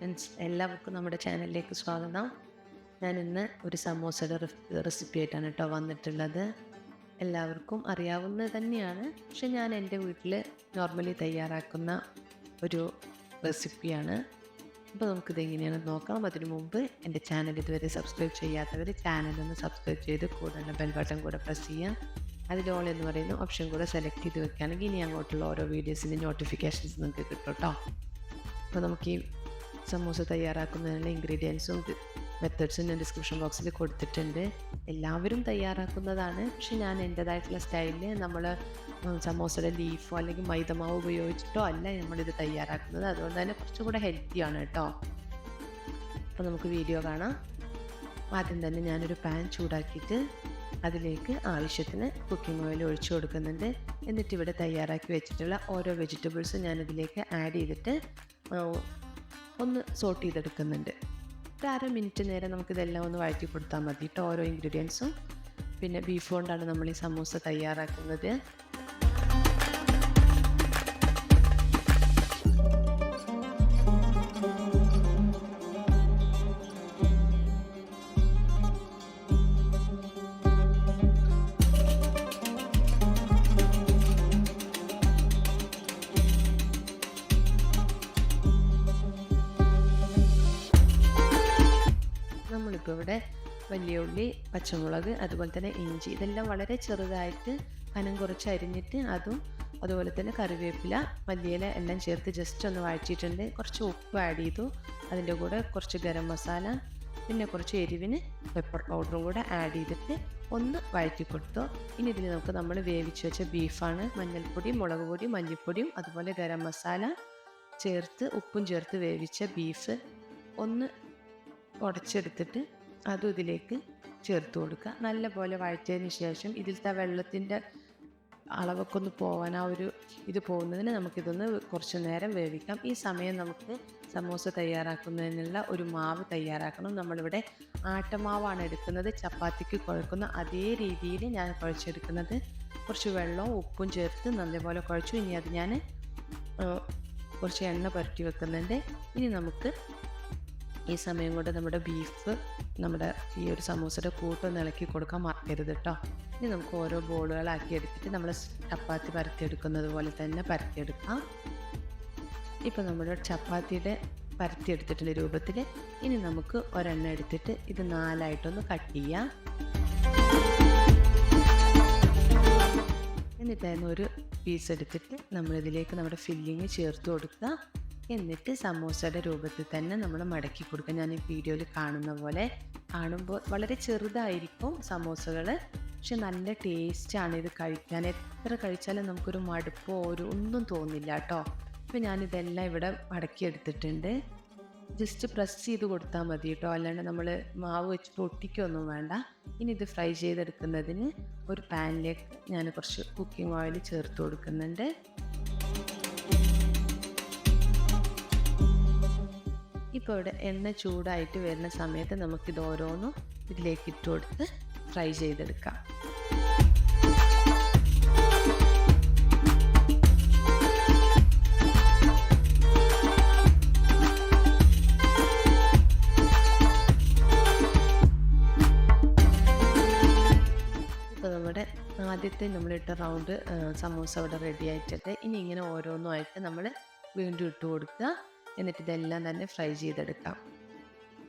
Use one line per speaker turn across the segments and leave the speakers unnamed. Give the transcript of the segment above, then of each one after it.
Friends, എല്ലാവർക്കും നമ്മുടെ ചാനലിലേക്ക് സ്വാഗതം. ഞാൻ ഇന്ന് ഒരു സമോസയുടെ റെസിപ്പി ആയിട്ടാണ് കേട്ടോ വന്നിട്ടുള്ളത്. എല്ലാവർക്കും അറിയാവുന്നത് തന്നെയാണ്, പക്ഷെ ഞാൻ എൻ്റെ വീട്ടിൽ നോർമലി തയ്യാറാക്കുന്ന ഒരു റെസിപ്പിയാണ്. അപ്പോൾ നമുക്കിത് എങ്ങനെയാണെന്ന് നോക്കാം. അതിനു മുമ്പ് എൻ്റെ ചാനൽ ഇതുവരെ സബ്സ്ക്രൈബ് ചെയ്യാത്തവർ ചാനലൊന്ന് സബ്സ്ക്രൈബ് ചെയ്ത് കൂടെ ബെൽ ബട്ടൺ കൂടെ പ്രസ് ചെയ്യാം. അതിൽ ഓൾ എന്ന് പറയുന്ന ഓപ്ഷൻ കൂടെ സെലക്ട് ചെയ്ത് വെക്കുകയാണെങ്കിൽ ഇനി അങ്ങോട്ടുള്ള ഓരോ വീഡിയോസിൻ്റെ നോട്ടിഫിക്കേഷൻസ് നിങ്ങൾക്ക് കിട്ടും കേട്ടോ. അപ്പോൾ നമുക്ക് ഈ സമൂസ തയ്യാറാക്കുന്നതിനുള്ള ഇൻഗ്രീഡിയൻസും മെത്തേഡ്സും ഞാൻ ഡിസ്ക്രിപ്ഷൻ ബോക്സിൽ കൊടുത്തിട്ടുണ്ട്. എല്ലാവരും തയ്യാറാക്കുന്നതാണ്, പക്ഷെ ഞാൻ എൻ്റേതായിട്ടുള്ള സ്റ്റൈലിൽ നമ്മൾ സമൂസയുടെ ലീഫോ അല്ലെങ്കിൽ മൈദമാവോ ഉപയോഗിച്ചിട്ടോ അല്ല നമ്മളിത് തയ്യാറാക്കുന്നത്. അതുകൊണ്ട് തന്നെ കുറച്ചുകൂടെ ഹെൽത്തിയാണ് കേട്ടോ. അപ്പോൾ നമുക്ക് വീഡിയോ കാണാം. ആദ്യം തന്നെ ഞാനൊരു പാൻ ചൂടാക്കിയിട്ട് അതിലേക്ക് ആവശ്യത്തിന് കുക്കിംഗ് ഓയിൽ ഒഴിച്ചു കൊടുക്കുന്നുണ്ട്. എന്നിട്ട് ഇവിടെ തയ്യാറാക്കി വെച്ചിട്ടുള്ള ഓരോ വെജിറ്റബിൾസും ഞാനിതിലേക്ക് ആഡ് ചെയ്തിട്ട് ഒന്ന് സോട്ട് ചെയ്തെടുക്കുന്നുണ്ട്. ഒരു 1/2 മിനിറ്റ് നേരം നമുക്കിതെല്ലാം ഒന്ന് വഴറ്റി കൊടുത്താൽ മതി കേട്ടോ, ഓരോ ഇൻഗ്രീഡിയൻസും. പിന്നെ ബീഫ് കൊണ്ടാണ് നമ്മൾ ഈ സമൂസ തയ്യാറാക്കുന്നത്. നമ്മളിപ്പോൾ ഇവിടെ വലിയ ഉള്ളി, പച്ചമുളക്, അതുപോലെ തന്നെ ഇഞ്ചി, ഇതെല്ലാം വളരെ ചെറുതായിട്ട് കനം കുറച്ച് അരിഞ്ഞിട്ട് അതുപോലെ തന്നെ കറിവേപ്പില, മല്ലിയില എല്ലാം ചേർത്ത് ജസ്റ്റ് ഒന്ന് വഴറ്റിയിട്ടുണ്ട്. കുറച്ച് ഉപ്പ് ആഡ് ചെയ്തു. അതിൻ്റെ കൂടെ കുറച്ച് ഗരം മസാല, പിന്നെ കുറച്ച് എരിവിന് പെപ്പർ പൗഡറും കൂടെ ആഡ് ചെയ്തിട്ട് ഒന്ന് വഴറ്റി കൊടുത്തു. ഇനി ഇതിൽ നമ്മൾ വേവിച്ച് വെച്ച ബീഫാണ്. മഞ്ഞൾപ്പൊടി, മുളക് പൊടി, മല്ലിപ്പൊടിയും അതുപോലെ ഗരം മസാല ചേർത്ത് ഉപ്പും ചേർത്ത് വേവിച്ച ബീഫ് ഒന്ന് ഉടച്ചെടുത്തിട്ട് അതും ഇതിലേക്ക് ചേർത്ത് കൊടുക്കുക. നല്ലപോലെ വഴറ്റിയതിന് ശേഷം ഇതിലത്തെ വെള്ളത്തിൻ്റെ അളവൊക്കെ ഒന്ന് പോകാൻ ഇത് പോകുന്നതിന് നമുക്കിതൊന്ന് കുറച്ച് നേരം വേവിക്കാം. ഈ സമയം നമുക്ക് സമൂസ തയ്യാറാക്കുന്നതിനുള്ള ഒരു മാവ് തയ്യാറാക്കണം. നമ്മളിവിടെ ആട്ടമാവാണ് എടുക്കുന്നത്. ചപ്പാത്തിക്ക് കുഴക്കുന്ന അതേ രീതിയിൽ ഞാൻ കുഴച്ചെടുക്കുന്നത്. കുറച്ച് വെള്ളവും ഉപ്പും ചേർത്ത് നല്ലപോലെ കുഴച്ചു. ഇനി അത് ഞാൻ കുറച്ച് എണ്ണ പുരട്ടി വെക്കുന്നുണ്ട്. ഇനി നമുക്ക് ഈ സമയം കൊണ്ട് നമ്മുടെ ബീഫ് ഈ ഒരു സമൂസയുടെ കൂട്ടൊന്ന് ഇളക്കി കൊടുക്കാൻ മറക്കരുത് കേട്ടോ. ഇനി നമുക്ക് ഓരോ ബോളുകളാക്കി എടുത്തിട്ട് നമ്മൾ ചപ്പാത്തി പരത്തിയെടുക്കുന്നത് പോലെ തന്നെ പരത്തിയെടുക്കാം. ഇപ്പോൾ നമ്മുടെ ചപ്പാത്തിയുടെ പരത്തിയെടുത്തിട്ടുള്ള രൂപത്തിൽ ഇനി നമുക്ക് ഒരെണ്ണം എടുത്തിട്ട് ഇത് 4ആയിട്ടൊന്ന് കട്ട് ചെയ്യാം. എന്നിട്ടായിരുന്നു ഒരു പീസ് എടുത്തിട്ട് നമ്മളിതിലേക്ക് നമ്മുടെ ഫില്ലിങ് ചേർത്ത് കൊടുക്കുക. എന്നിട്ട് സമൂസയുടെ രൂപത്തിൽ തന്നെ നമ്മൾ മടക്കി കൊടുക്കുക. ഞാൻ ഈ വീഡിയോയിൽ കാണുന്ന പോലെ. കാണുമ്പോൾ വളരെ ചെറുതായിരിക്കും സമൂസകൾ, പക്ഷെ നല്ല ടേസ്റ്റാണ് ഇത് കഴിക്കാൻ. എത്ര കഴിച്ചാലും നമുക്കൊരു മടുപ്പോ ഒന്നും തോന്നില്ല കേട്ടോ. ഇപ്പോൾ ഞാനിതെല്ലാം ഇവിടെ മടക്കിയെടുത്തിട്ടുണ്ട്. ജസ്റ്റ് പ്രസ് ചെയ്ത് കൊടുത്താൽ മതി കേട്ടോ, അല്ലാണ്ട് നമ്മൾ മാവ് വെച്ചിട്ട് ഒട്ടിക്കൊന്നും വേണ്ട. ഇനി ഇത് ഫ്രൈ ചെയ്തെടുക്കുന്നതിന് ഒരു പാനിലേക്ക് ഞാൻ കുറച്ച് കുക്കിംഗ് ഓയിൽ ചേർത്ത് കൊടുക്കുന്നുണ്ട്. ഇപ്പോൾ ഇവിടെ എണ്ണ ചൂടായിട്ട് വരുന്ന സമയത്ത് നമുക്കിത് ഓരോന്നും ഇതിലേക്ക് ഇട്ട് കൊടുത്ത് ഫ്രൈ ചെയ്തെടുക്കാം. ഇപ്പോൾ നമ്മുടെ ആദ്യത്തെ നമ്മളിട്ട റൗണ്ട് സമൂസ ഇവിടെ റെഡി ആയിട്ടുണ്ട്. ഇനി ഇങ്ങനെ ഓരോന്നുമായിട്ട് നമ്മൾ വീണ്ടും ഇട്ട് കൊടുക്കുക. എന്നിട്ട് ഇതെല്ലാം തന്നെ ഫ്രൈ ചെയ്തെടുക്കാം.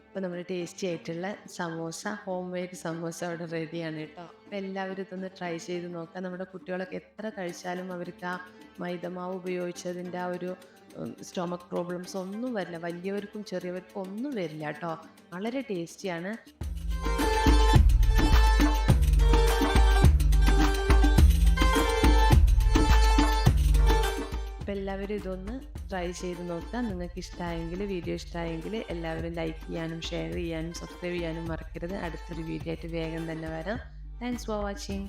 അപ്പോൾ നമ്മൾ ടേസ്റ്റി ആയിട്ടുള്ള സമൂസ, ഹോം മെയ്ഡ് സമൂസ അവിടെ റെഡിയാണ് കേട്ടോ. അപ്പോൾ എല്ലാവരും ഇതൊന്ന് ട്രൈ ചെയ്ത് നോക്കാം. നമ്മുടെ കുട്ടികളൊക്കെ എത്ര കഴിച്ചാലും അവർക്ക് ആ മൈദമാവ് ഉപയോഗിച്ചതിൻ്റെ ആ ഒരു സ്റ്റൊമക്ക് പ്രോബ്ലംസ് ഒന്നും വരില്ല. വലിയവർക്കും ചെറിയവർക്കും ഒന്നും വരില്ല കേട്ടോ. വളരെ ടേസ്റ്റിയാണ്. അപ്പോൾ എല്ലാവരും ഇതൊന്ന് ട്രൈ ചെയ്ത് നോക്കാം. നിങ്ങൾക്ക് വീഡിയോ ഇഷ്ടമായെങ്കിൽ എല്ലാവരും ലൈക്ക് ചെയ്യാനും ഷെയർ ചെയ്യാനും സബ്സ്ക്രൈബ് ചെയ്യാനും മറക്കരുത്. അടുത്തൊരു വീഡിയോ ആയിട്ട് വേഗം തന്നെ വരാം. Thanks for watching.